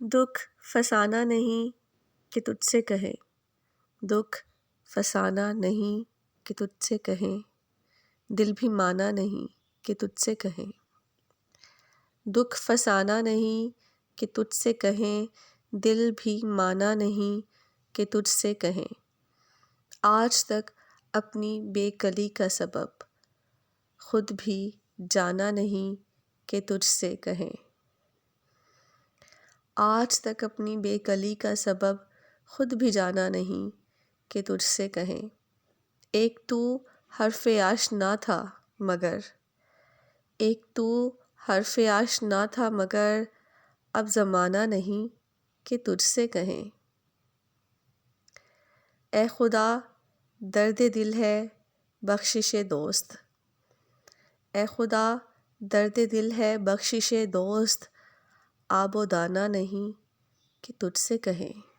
دکھ فسانہ نہیں کہ تجھ سے کہیں، دکھ فسانہ نہیں کہ تجھ سے کہیں، دل بھی مانا نہیں کہ تجھ سے کہیں، دکھ فسانہ نہیں کہ تجھ سے کہیں، دل بھی مانا نہیں کہ تجھ سے کہیں، آج تک اپنی بے کلی کا سبب خود بھی جانا نہیں کہ تجھ سے کہیں، آج تک اپنی بے کلی کا سبب خود بھی جانا نہیں کہ تجھ سے کہیں، ایک تو حرف آشنا تھا مگر، ایک تو حرف آشنا تھا مگر اب زمانہ نہیں کہ تجھ سے کہیں، اے خدا درد دل ہے بخشش دوست، اے خدا درد دل ہے بخشش دوست، آب و دانہ نہیں کہ تجھ سے کہیں۔